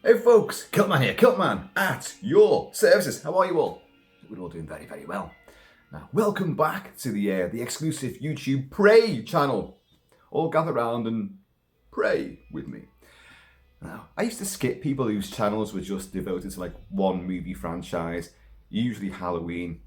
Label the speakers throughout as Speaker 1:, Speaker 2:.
Speaker 1: Hey folks, Kilt-Man here, Kilt-Man at your services. How are you all? We're all doing very, very well. Now, welcome back to the exclusive YouTube Pray channel. All gather around and pray with me. Now, I used to skip people whose channels were just devoted to like one movie franchise, usually Halloween.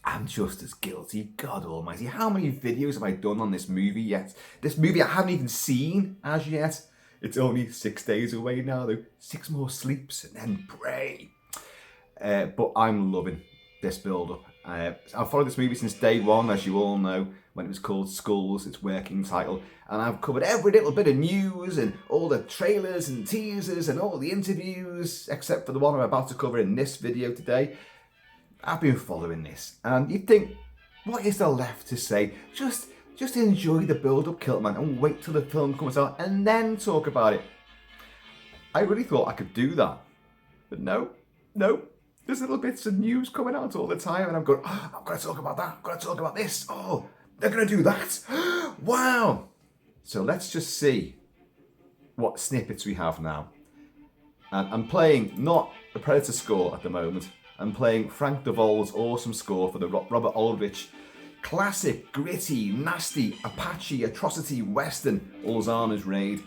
Speaker 1: I'm just as guilty, God almighty. How many videos have I done on this movie yet? This movie I haven't even seen as yet. It's only 6 days away now though. 6 more sleeps and then pray. But I'm loving this build-up. I've followed this movie since day one, as you all know, when it was called Skulls, its working title. And I've covered every little bit of news and all the trailers and teasers and all the interviews, except for the one I'm about to cover in this video today. I've been following this, and you'd think, what is there left to say? Just enjoy the build-up, Kilt-Man, and wait till the film comes out and then talk about it. I really thought I could do that, but no. There's little bits of news coming out all the time, and I'm going, oh, I've got to talk about that, I've got to talk about this. Oh, they're going to do that. Wow. So let's just see what snippets we have now. And I'm playing not the Predator score at the moment. I'm playing Frank DeVol's awesome score for the Robert Aldrich classic, gritty, nasty, Apache, atrocity western Ulzana's Raid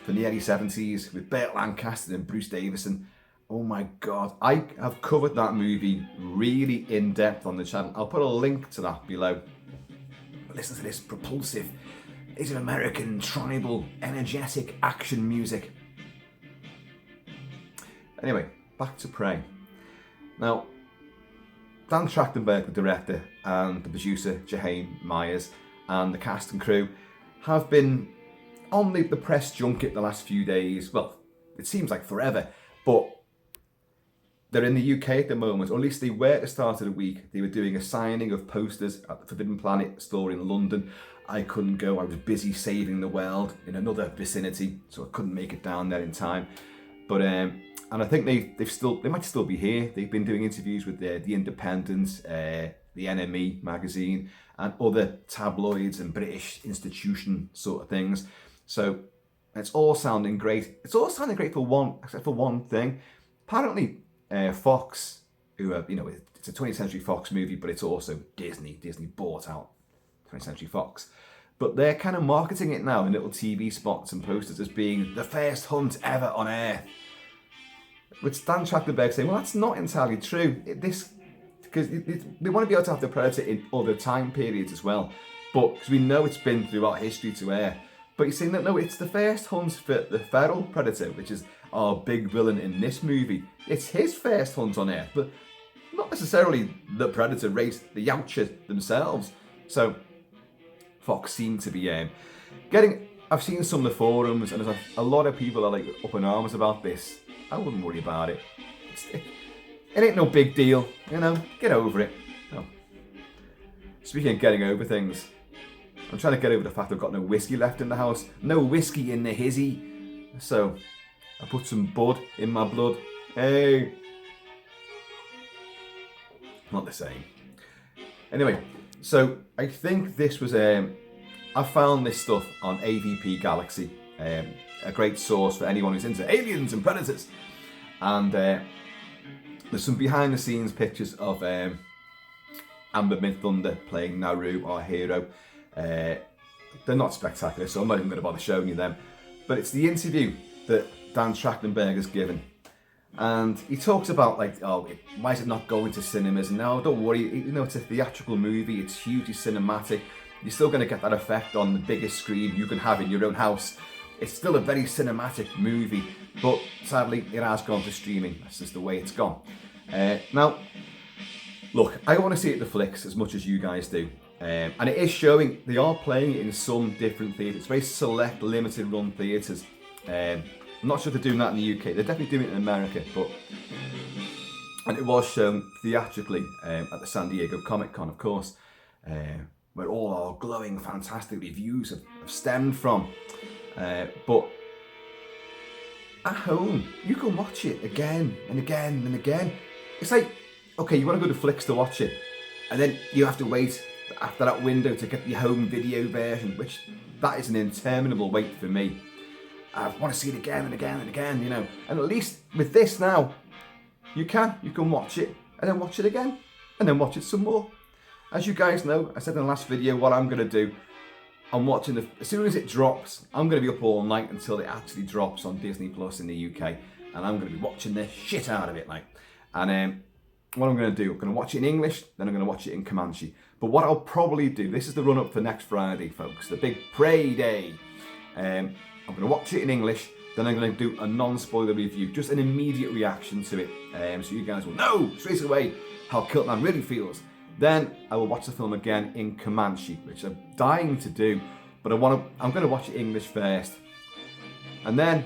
Speaker 1: from the early 70s with Burt Lancaster and Bruce Davison. Oh my God, I have covered that movie really in depth on the channel. I'll put a link to that below. But listen to this propulsive, Native American, tribal, energetic action music. Anyway, back to Prey. Now, Dan Trachtenberg, the director, and the producer, Jaheim Myers, and the cast and crew have been on the press junket the last few days. Well, it seems like forever, but they're in the UK at the moment, or at least they were at the start of the week. They were doing a signing of posters at the Forbidden Planet store in London. I couldn't go, I was busy saving the world in another vicinity, so I couldn't make it down there in time. But and I think they might still be here. They've been doing interviews with the Independent, the NME magazine, and other tabloids and British institution sort of things. So it's all sounding great. It's all sounding great for one, except for one thing. Apparently, Fox, who it's a 20th Century Fox movie, but it's also Disney. Disney bought out 20th Century Fox. But they're kind of marketing it now in little TV spots and posters as being the first hunt ever on Earth. Which Dan Trachtenberg saying, well, that's not entirely true. Because they want to be able to have the Predator in other time periods as well. But because we know it's been throughout history to Earth. But he's saying that no, it's the first hunt for the feral Predator, which is our big villain in this movie. It's his first hunt on Earth, but not necessarily the Predator race, the Yautja themselves. So Fox seem to be getting. I've seen some of the forums, and there's a lot of people are like up in arms about this. I wouldn't worry about it. It ain't no big deal, get over it. No. Speaking of getting over things, I'm trying to get over the fact I've got no whiskey left in the house. No whiskey in the hizzy. So I put some bud in my blood. Hey. Not the same. Anyway, so I think this was I found this stuff on AVP Galaxy. A great source for anyone who's into aliens and predators. And there's some behind the scenes pictures of Amber Midthunder playing Naru, our hero. They're not spectacular, so I'm not even going to bother showing you them. But it's the interview that Dan Trachtenberg has given. And he talks about why is it not going to cinemas? And no, don't worry, it's a theatrical movie, it's hugely cinematic. You're still going to get that effect on the biggest screen you can have in your own house. It's still a very cinematic movie, but sadly it has gone to streaming. That's just the way it's gone. Now, look, I want to see it at the flicks as much as you guys do. And it is showing, they are playing it in some different theatres, very select, limited run theatres. I'm not sure if they're doing that in the UK, they're definitely doing it in America, and it was shown theatrically at the San Diego Comic-Con, of course, where all our glowing, fantastic reviews have stemmed from. But at home, you can watch it again and again and again. It's like, okay, you want to go to Flicks to watch it, and then you have to wait after that window to get the home video version, which that is an interminable wait for me. I want to see it again and again and again, you know. And at least with this now, you can watch it and then watch it again and then watch it some more. As you guys know, I said in the last video what I'm going to do. I'm watching as soon as it drops, I'm going to be up all night until it actually drops on Disney Plus in the UK, and I'm going to be watching the shit out of it, like. And what I'm going to do, I'm going to watch it in English, then I'm going to watch it in Comanche. But what I'll probably do, this is the run up for next Friday, folks, the big Prey Day. I'm going to watch it in English, then I'm going to do a non-spoiler review, just an immediate reaction to it, so you guys will know straight away how Kilt-Man really feels. Then I will watch the film again in Comanche, which I'm dying to do, but I'm going to watch it English first. And then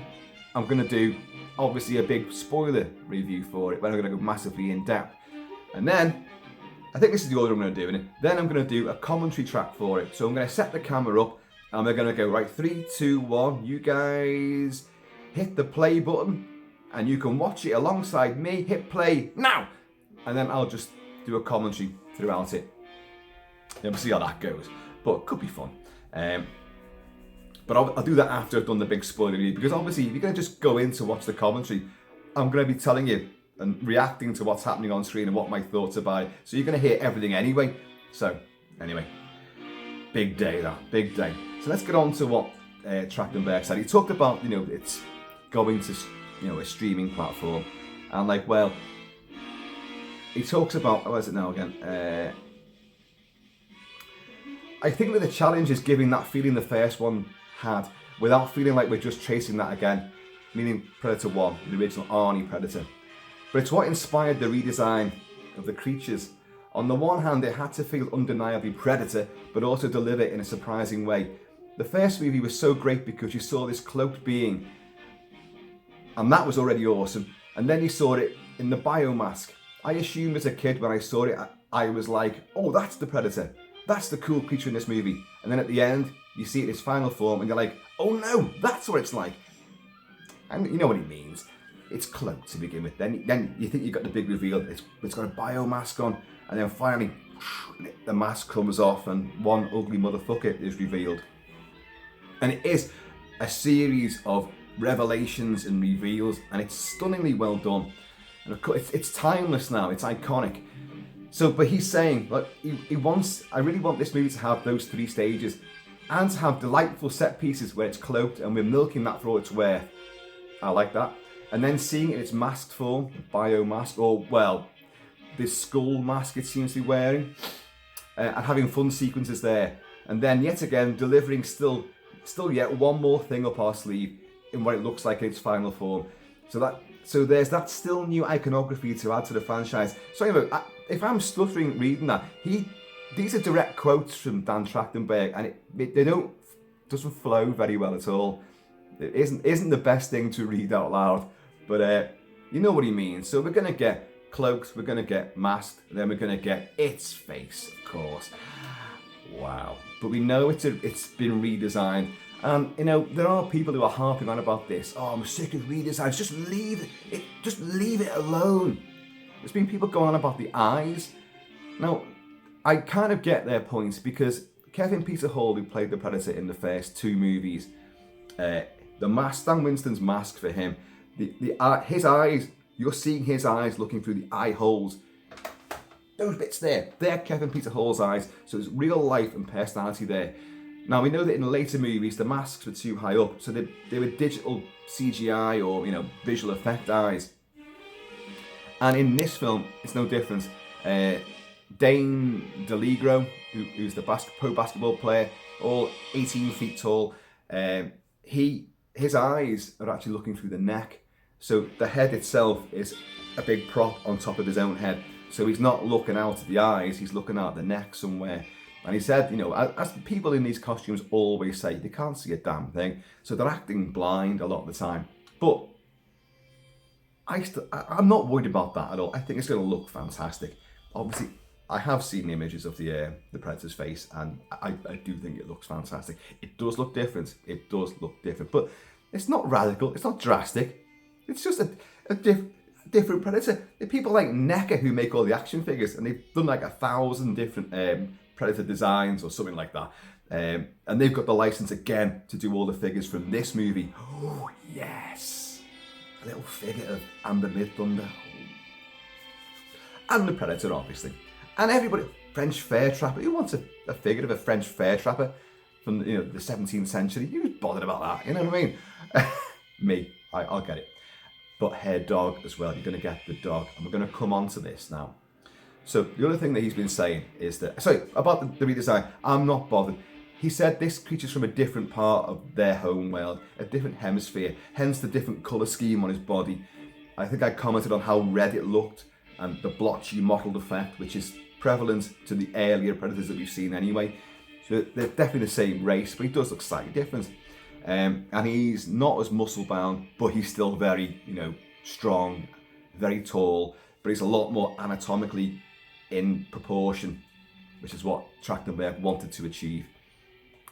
Speaker 1: I'm going to do, obviously, a big spoiler review for it, where I'm going to go massively in depth. And then, I think this is the order I'm going to do it. Then I'm going to do a commentary track for it. So I'm going to set the camera up, and we're going to go, right, 3, 2, 1, you guys hit the play button, and you can watch it alongside me. Hit play now! And then I'll just do a commentary throughout it. Yeah, we'll see how that goes, but it could be fun. But I'll do that after I've done the big spoiler review, because obviously if you're going to just go in to watch the commentary, I'm going to be telling you and reacting to what's happening on screen and what my thoughts are by, so you're going to hear everything anyway. So anyway, big day, that big day. So let's get on to what Trachtenberg said. He talked about, you know, it's going to, you know, a streaming platform, and like, well, he talks about, where is it now again? I think that the challenge is giving that feeling the first one had, without feeling like we're just chasing that again, meaning Predator 1, the original Arnie Predator. But it's what inspired the redesign of the creatures. On the one hand, it had to feel undeniably Predator, but also deliver it in a surprising way. The first movie was so great because you saw this cloaked being, and that was already awesome. And then you saw it in the biomask. I assumed as a kid when I saw it, I was like, oh, that's the Predator. That's the cool creature in this movie. And then at the end, you see it in its final form and you're like, oh no, that's what it's like. And you know what he means. It's cloaked to begin with. Then you think you've got the big reveal. It's got a biomask on, and then finally the mask comes off and one ugly motherfucker is revealed. And it is a series of revelations and reveals, and it's stunningly well done. And of course, it's timeless now. It's iconic. So, but he's saying, look, he wants. I really want this movie to have those 3 stages, and to have delightful set pieces where it's cloaked and we're milking that for all it's worth. I like that. And then seeing it in its masked form, biomask, or well, this skull mask it seems to be wearing, and having fun sequences there. And then yet again delivering still yet one more thing up our sleeve in what it looks like in its final form. So there's that still new iconography to add to the franchise. So anyway, if I'm stuttering reading that, these are direct quotes from Dan Trachtenberg, and they doesn't flow very well at all. It isn't the best thing to read out loud, but you know what he means. So we're gonna get cloaked, we're gonna get masked, then we're gonna get its face, of course. Wow! But we know it's been redesigned. And you know, there are people who are harping on about this. Oh, I'm sick of redesigns. Just leave it alone. There's been people going on about the eyes. Now, I kind of get their points, because Kevin Peter Hall, who played the Predator in the first 2 movies, the mask, Stan Winston's mask for him, his eyes, you're seeing his eyes looking through the eye holes. Those bits there, they're Kevin Peter Hall's eyes. So there's real life and personality there. Now, we know that in later movies, the masks were too high up, so they were digital CGI or, you know, visual effect eyes. And in this film, it's no different. Dane DeLigro, who's the pro basketball player, all 18 feet tall, his eyes are actually looking through the neck. So the head itself is a big prop on top of his own head. So he's not looking out at the eyes, he's looking out the neck somewhere. And he said, you know, as people in these costumes always say, they can't see a damn thing. So they're acting blind a lot of the time. But I'm not worried about that at all. I think it's going to look fantastic. Obviously, I have seen images of the Predator's face, and I do think it looks fantastic. It does look different. It does look different. But it's not radical. It's not drastic. It's just a different Predator. There are people like NECA who make all the action figures, and they've done like 1,000 different Predator designs or something like that. And they've got the license again to do all the figures from this movie. Oh, yes. A little figure of Amber Mid-Thunder. And the Predator, obviously. And everybody, French Fair Trapper. Who wants a figure of a French Fair Trapper from the 17th century? Who's bothered about that? You know what I mean? Me, I'll get it. But hair dog as well. You're going to get the dog. And we're going to come on to this now. So the other thing that he's been saying is that, sorry, about the redesign, I'm not bothered. He said this creature's from a different part of their home world, a different hemisphere, hence the different colour scheme on his body. I think I commented on how red it looked and the blotchy mottled effect, which is prevalent to the earlier Predators that we've seen anyway. So they're definitely the same race, but he does look slightly different. And he's not as muscle bound, but he's still very, strong, very tall, but he's a lot more anatomically in proportion, which is what Trachtenberg wanted to achieve.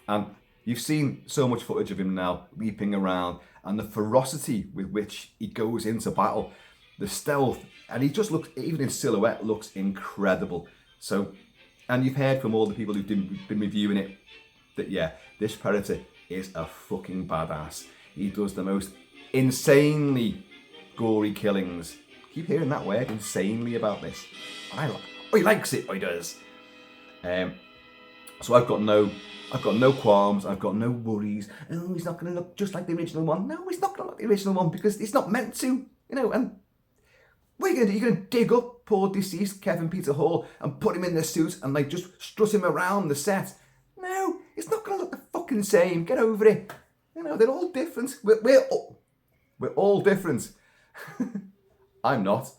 Speaker 1: And you've seen so much footage of him now leaping around and the ferocity with which he goes into battle, the stealth, and he just looks, even in silhouette, looks incredible. So, and you've heard from all the people who've been reviewing it that, yeah, this Predator is a fucking badass. He does the most insanely gory killings. Keep hearing that word, insanely, about this. He likes it, he does. So I've got no qualms, I've got no worries. Oh, he's not going to look just like the original one. No, he's not going to look like the original one because it's not meant to, and what are you going to do? You're going to dig up poor deceased Kevin Peter Hall and put him in the suit and just strut him around the set? No, it's not going to look the fucking same. Get over it. They're all different. We're all different. I'm not.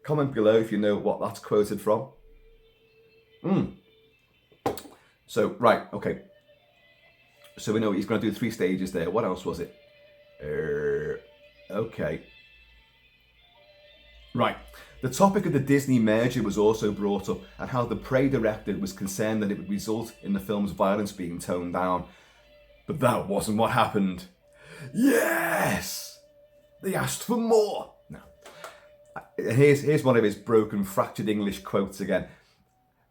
Speaker 1: Comment below if you know what that's quoted from. So, right, okay. So we know he's going to do 3 stages there. What else was it? Okay. Right. The topic of the Disney merger was also brought up, and how the Prey director was concerned that it would result in the film's violence being toned down. But that wasn't what happened. Yes! They asked for more. No. Here's one of his broken, fractured English quotes again.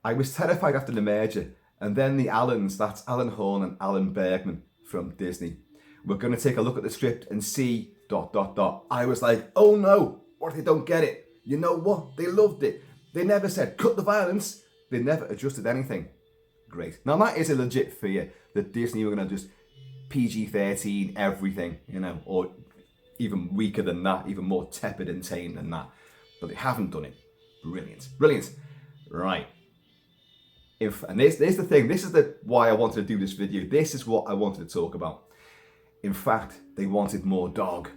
Speaker 1: I was terrified after the merger, and then the Allens, that's Alan Horn and Alan Bergman from Disney, we're going to take a look at the script and see ... I was like, oh no, what if they don't get it? You know what? They loved it. They never said, cut the violence. They never adjusted anything. Great. Now that is a legit fear, that Disney were going to just PG-13 everything, or even weaker than that, even more tepid and tame than that. But they haven't done it. Brilliant. Brilliant. Right. And there's the thing. This is why I wanted to do this video. This is what I wanted to talk about. In fact, they wanted more dog,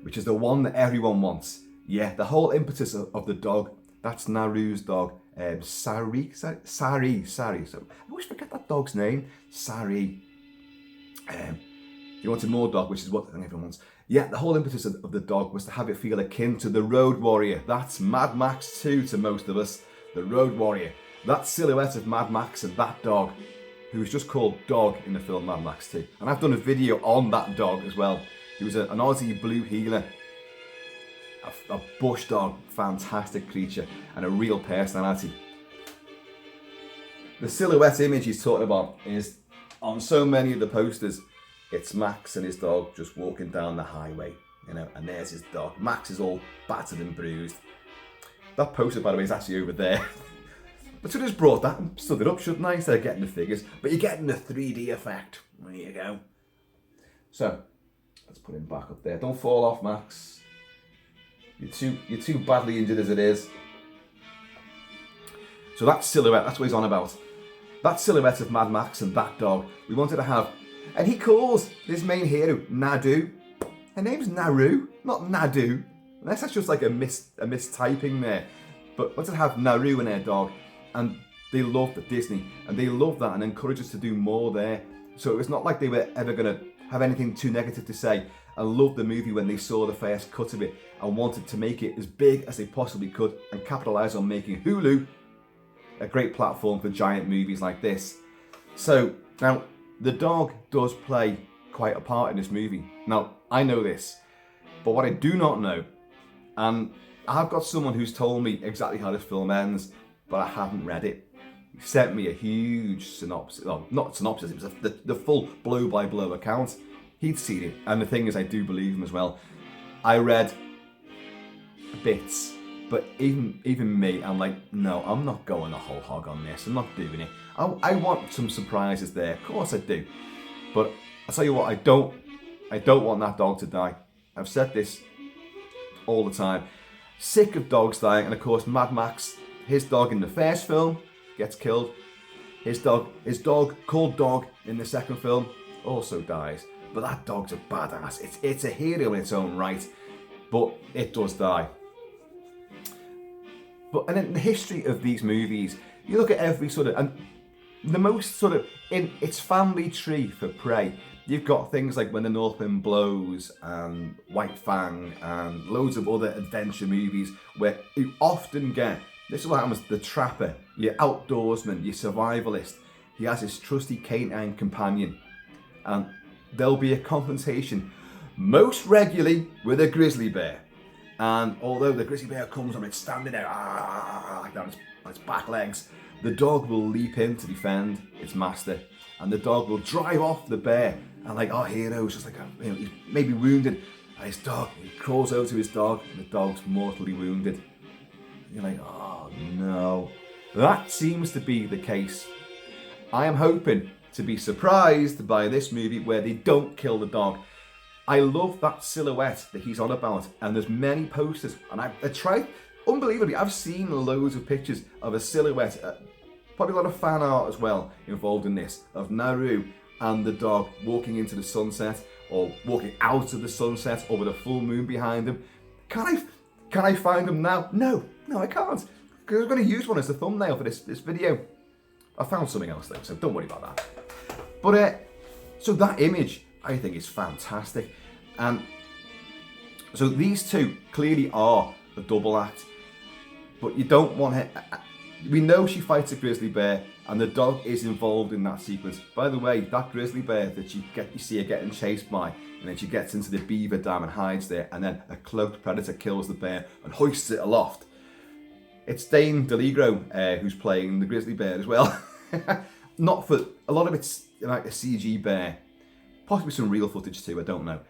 Speaker 1: which is the one that everyone wants. Yeah, the whole impetus of the dog, that's Naru's dog, Sari. So I always forget that dog's name. Sari. You wanted more dog, which is what I think everyone wants. Yeah, the whole impetus of the dog was to have it feel akin to the Road Warrior. That's Mad Max 2 to most of us. The Road Warrior. That silhouette of Mad Max and that dog, who was just called Dog in the film Mad Max 2. And I've done a video on that dog as well. He was an Aussie blue heeler, a bush dog, fantastic creature, and a real personality. The silhouette image he's talking about is on so many of the posters. It's Max and his dog just walking down the highway, and there's his dog. Max is all battered and bruised. That poster, by the way, is actually over there. But should have just brought that and stood it up, shouldn't I, instead of getting the figures. But you're getting the 3D effect. There you go. So, let's put him back up there. Don't fall off, Max. You're too badly injured as it is. So that silhouette, that's what he's on about. That silhouette of Mad Max and that dog, we wanted to have. And he calls his main hero Nadu. Her name's Naru, not Nadu. Unless that's just like a mistyping there. But wanted to have Naru and her dog. And they loved Disney, and they loved that and encouraged us to do more there. So it was not like they were ever going to have anything too negative to say, and loved the movie when they saw the first cut of it and wanted to make it as big as they possibly could and capitalise on making Hulu a great platform for giant movies like this. So now the dog does play quite a part in this movie. Now I know this, but what I do not know, and I've got someone who's told me exactly how this film ends, but I haven't read it. sent me a huge synopsis, well, not synopsis, it was the full blow-by-blow account. He'd seen it, and the thing is, I do believe him as well. I read bits, but even me, I'm like, no, I'm not going the whole hog on this. I'm not doing it. I want some surprises there, of course I do. But I tell you what, I don't want that dog to die. I've said this all the time. Sick of dogs dying, and of course Mad Max, his dog in the first film gets killed. His dog called Dog in the second film also dies. But that dog's a badass. It's a hero in its own right, but it does die. But and in the history of these movies, you look at every sort of, and the most sort of in its family tree for Prey, you've got things like When the North Wind Blows and White Fang and loads of other adventure movies where you often get, this is what happens, the trapper, your outdoorsman, your survivalist, he has his trusty canine companion, and there'll be a confrontation most regularly with a grizzly bear. And although the grizzly bear comes on, it's standing there like that on its back legs, the dog will leap in to defend its master, and the dog will drive off the bear. And like our hero's just like, he's maybe wounded, and his dog, he crawls over to his dog, and the dog's mortally wounded. And you're like, oh no. That seems to be the case. I am hoping to be surprised by this movie where they don't kill the dog. I love that silhouette that he's on about, and there's many posters, and I tried, unbelievably, I've seen loads of pictures of a silhouette, probably a lot of fan art as well involved in this, of Naru and the dog walking into the sunset, or walking out of the sunset, or with a full moon behind them. Can I find them now? No, I can't, because I'm going to use one as the thumbnail for this video. I found something else though, so don't worry about that. But so that image, I think, is fantastic. And so these two clearly are a double act, but you don't want her. We know she fights a grizzly bear, and the dog is involved in that sequence. By the way, that grizzly bear that you see her getting chased by, and then she gets into the beaver dam and hides there, and then a cloaked predator kills the bear and hoists it aloft. It's Dan Trachtenberg who's playing the grizzly bear as well. Not for a lot of it's like a CG bear, possibly some real footage too. I don't know,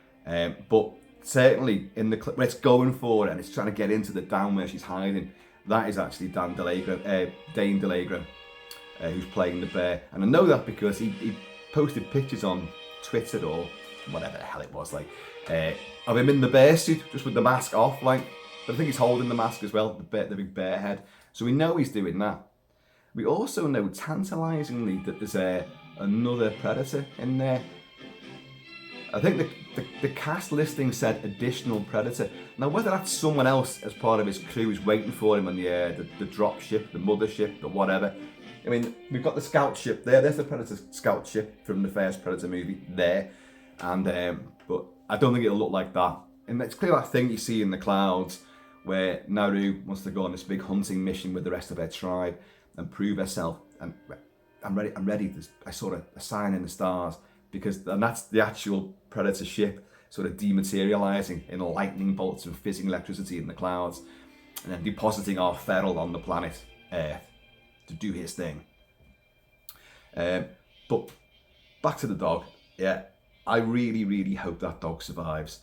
Speaker 1: but certainly in the clip where it's going for it and it's trying to get into the dam where she's hiding, that is actually Dan Trachtenberg, who's playing the bear. And I know that because he posted pictures on Twitter or whatever the hell it was, like of him in the bear suit, just with the mask off, like. But I think he's holding the mask as well, the big bear head. So we know he's doing that. We also know tantalisingly that there's another predator in there. I think the cast listing said additional predator. Now whether that's someone else as part of his crew who's waiting for him on the drop ship, the mothership, the whatever. I mean, we've got the scout ship there. There's the Predator scout ship from the first Predator movie there. And but I don't think it'll look like that. And it's clear that thing you see in the clouds where Naru wants to go on this big hunting mission with the rest of her tribe and prove herself. And I'm ready. I saw a sign in the stars, and that's the actual Predator ship sort of dematerializing in lightning bolts and fizzing electricity in the clouds, and then depositing our feral on the planet Earth to do his thing. But back to the dog. Yeah, I really hope that dog survives.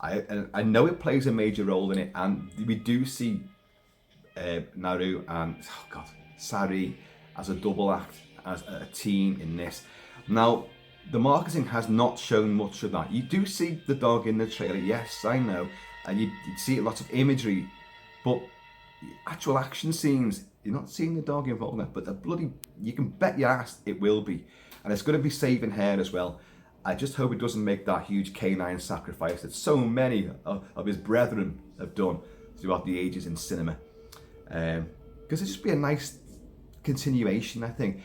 Speaker 1: I know it plays a major role in it, and we do see Naru and Sari as a double act, as a team in this. Now, the marketing has not shown much of that. You do see the dog in the trailer, yes, I know, and you see lots of imagery, but actual action scenes, you're not seeing the dog involved in that. But you can bet your ass it will be, and it's going to be saving her as well. I just hope it doesn't make that huge canine sacrifice that so many of his brethren have done throughout the ages in cinema. Because it'd just be a nice continuation, I think.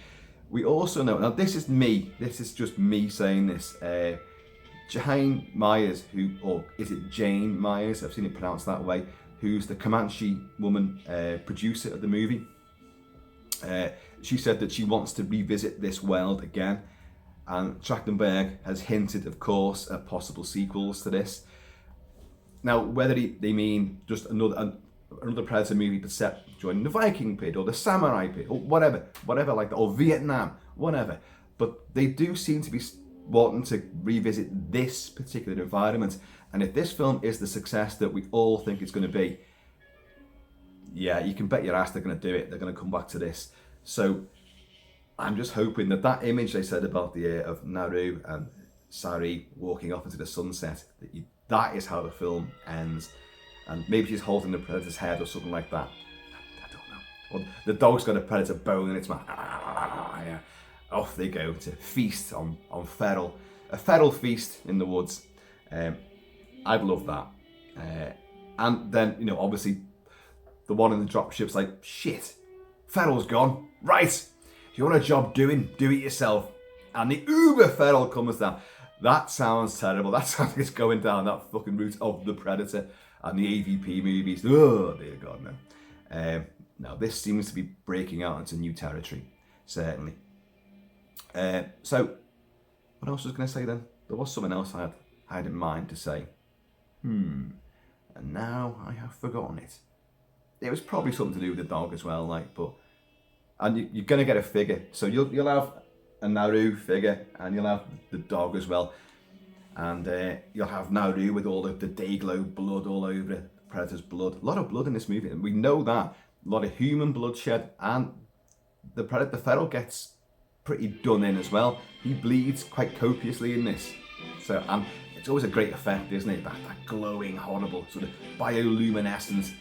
Speaker 1: We also know, now this is just me saying this, Jane Myers, or is it Jane Myers, I've seen it pronounced that way, who's the Comanche woman producer of the movie. She said that she wants to revisit this world again. And Trachtenberg has hinted, of course, at possible sequels to this. Now, whether they mean just another, another Predator movie but set during the Viking period or the Samurai period or whatever like that, or Vietnam, whatever. But they do seem to be wanting to revisit this particular environment. And if this film is the success that we all think it's going to be, yeah, you can bet your ass they're going to do it. They're going to come back to this. So I'm just hoping that that image they said about the of Naru and Sari walking off into the sunset, that is how the film ends. And maybe she's holding the Predator's head or something like that. I don't know. Or the dog's got a Predator bone in its mouth. Yeah. Off they go to feast on feral. A feral feast in the woods. I'd love that. And then, obviously, the one in the dropship's like, shit, feral's gone. Right, if you want a job doing, do it yourself. And the uber feral comes down. That sounds terrible. That sounds like it's going down that fucking route of the Predator and the AVP movies. Oh, dear God, no. No, this seems to be breaking out into new territory, certainly. So, what else was I going to say then? There was something else I had in mind to say. And now I have forgotten it. It was probably something to do with the dog as well, and you're going to get a figure. So you'll have a Naru figure, and you'll have the dog as well. And you'll have Naru with all of the Dayglow blood all over it, Predator's blood. A lot of blood in this movie, and we know that. A lot of human bloodshed, and the feral gets pretty done in as well. He bleeds quite copiously in this. So, and it's always a great effect, isn't it? That glowing, horrible, sort of bioluminescent,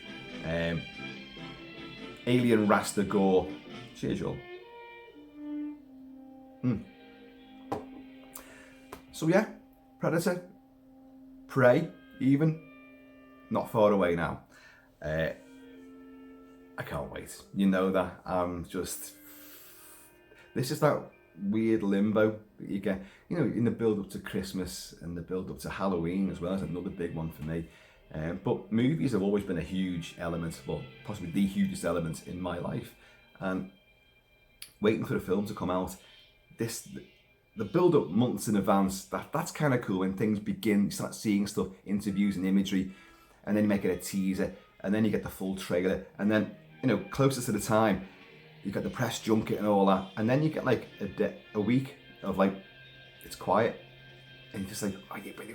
Speaker 1: alien Rasta gore. Cheers, y'all. So yeah, Predator, Prey, even, not far away now. I can't wait. You know that. This is that weird limbo that you get, in the build up to Christmas and the build up to Halloween as well. Is another big one for me. But movies have always been a huge element, well, possibly the hugest element in my life. And waiting for the film to come out, the build up months in advance, that's kind of cool. When things begin, you start seeing stuff, interviews and imagery, and then you make it a teaser, and then you get the full trailer, and then, closer to the time, you get the press junket and all that, and then you get like a week of like, it's quiet. And you're just like,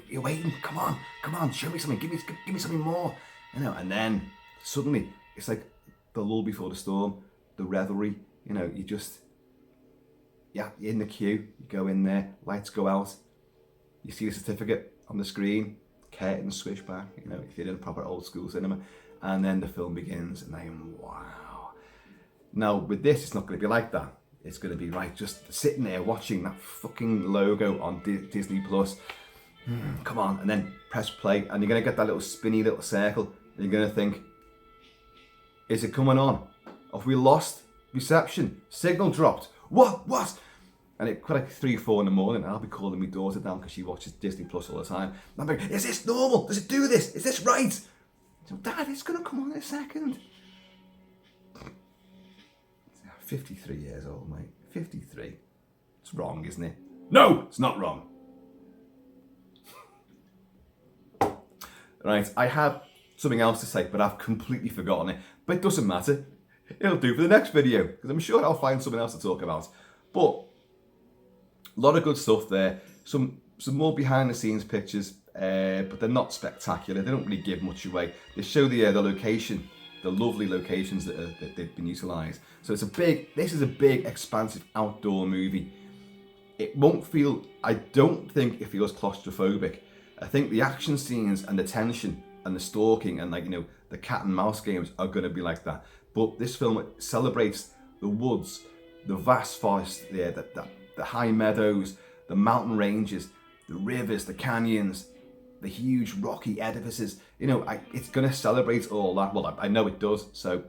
Speaker 1: you're waiting, come on, show me something, give me something more. And then suddenly, it's like the lull before the storm, the revelry, you're in the queue, you go in there, lights go out, you see the certificate on the screen, curtains swish back, if you're in a proper old school cinema, and then the film begins, and then, wow. Now, with this, it's not going to be like that. It's going to be right, just sitting there watching that fucking logo on Disney Plus. Come on, and then press play, and you're going to get that little spinny little circle, and you're going to think, is it coming on? Have we lost reception? Signal dropped. What? And it quite like 3 or 4 in the morning, and I'll be calling my daughter down because she watches Disney Plus all the time. And I'm like, is this normal? Does it do this? Is this right? So, Dad, it's going to come on in a second. 53 years old, mate. 53. It's wrong, isn't it? No, it's not wrong. Right, I had something else to say, but I've completely forgotten it. But it doesn't matter. It'll do for the next video, because I'm sure I'll find something else to talk about. But a lot of good stuff there. Some more behind the scenes pictures, but they're not spectacular. They don't really give much away. They show the location, the lovely locations that they've been utilised. So this is a big, expansive outdoor movie. It won't feel, I don't think it feels claustrophobic. I think the action scenes and the tension and the stalking and the cat and mouse games are going to be like that. But this film celebrates the woods, the vast forest there, the high meadows, the mountain ranges, the rivers, the canyons, the huge rocky edifices. It's going to celebrate all that. Well, I know it does. So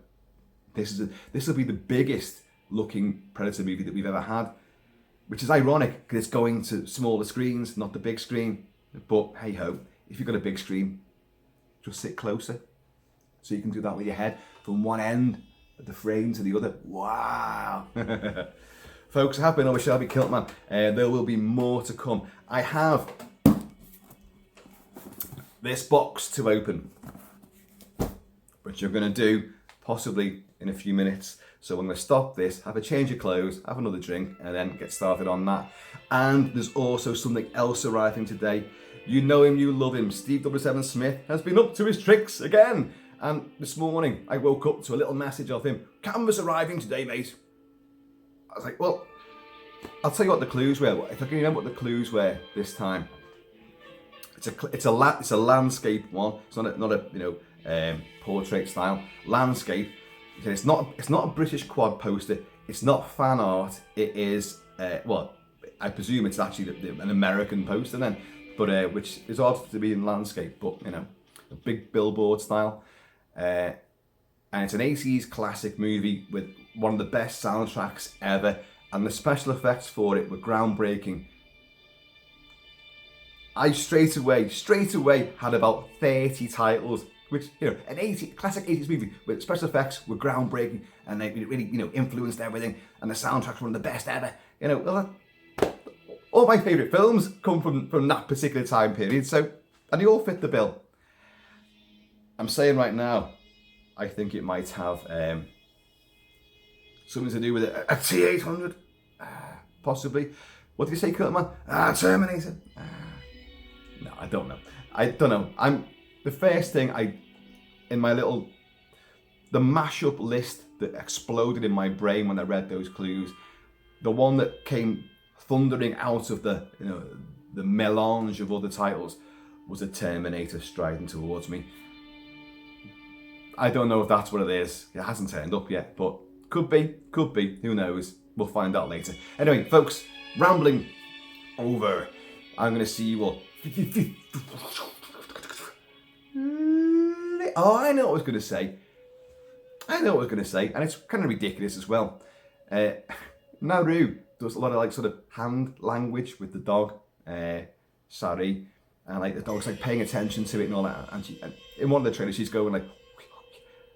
Speaker 1: this will be the biggest looking Predator movie that we've ever had, which is ironic because it's going to smaller screens, not the big screen. But hey ho, if you've got a big screen, just sit closer so you can do that with your head from one end of the frame to the other. Wow. Folks, I have been on with Shelby Kilt-Man. There will be more to come. I have this box to open, which which I'm going to do possibly in a few minutes. So I'm going to stop this, have a change of clothes, have another drink, and then get started on that. And there's also something else arriving today. You know him, you love him. Steve W7 Smith has been up to his tricks again. And this morning I woke up to a little message of him. Canvas arriving today, mate. I was like, well, I'll tell you what the clues were. If I can remember what the clues were this time. It's a landscape one. It's not a portrait style landscape. It's not a British quad poster. It's not fan art. It is I presume it's actually an American poster then, but which is odd to be in landscape, but a big billboard style. And it's an 80s classic movie with one of the best soundtracks ever, and the special effects for it were groundbreaking. I straight away had about 30 titles, which, an classic 80s movie with special effects were groundbreaking, and they really, influenced everything, and the soundtrack's one of the best ever. All my favourite films come from that particular time period, and they all fit the bill. I'm saying right now, I think it might have something to do with a T-800, possibly. What did you say, Kilt-Man? Terminator. No, I don't know. The first thing the mashup list that exploded in my brain when I read those clues, the one that came thundering out of the melange of other titles was a Terminator striding towards me. I don't know if that's what it is. It hasn't turned up yet, but could be, who knows? We'll find out later. Anyway, folks, rambling over. I'm going to see you all. Oh, I know what I was going to say. And it's kind of ridiculous as well. Naru does a lot of sort of hand language with the dog, Sari, and the dog's paying attention to it and all that. And in one of the trailers, she's going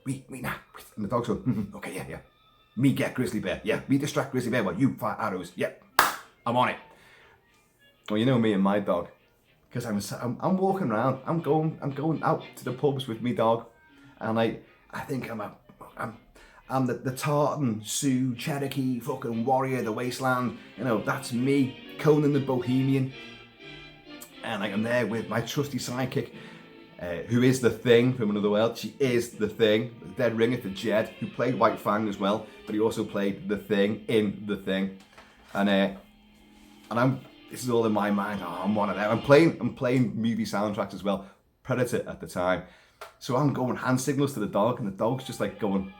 Speaker 1: me now, and the dog's going, okay, yeah. Me get grizzly bear, yeah. Me distract grizzly bear while you fire arrows, yeah. I'm on it. Well, you know me and my dog, because I'm walking around. I'm going out to the pubs with me dog, and I think I'm the Tartan, Sioux, Cherokee, fucking warrior of the wasteland. That's me, Conan the Bohemian, and I'm there with my trusty sidekick, who is the Thing from Another World. She is the Thing, the dead ringer for Jed, who played White Fang as well, but he also played the Thing in The Thing, and this is all in my mind. Oh, I'm one of them. I'm playing movie soundtracks as well. Predator at the time. So I'm going hand signals to the dog, and the dog's just going,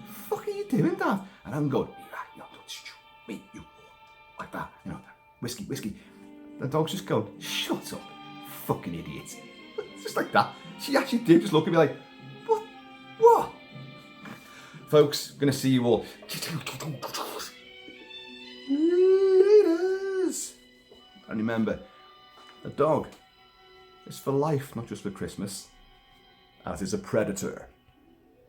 Speaker 1: fuck are you doing, Dad? And I'm going, me, you, like that, whiskey. The dog's just going, shut up, fucking idiot. Just like that. She actually did just look at me like, what? Folks, gonna see you all. And remember, a dog is for life, not just for Christmas, as is a predator.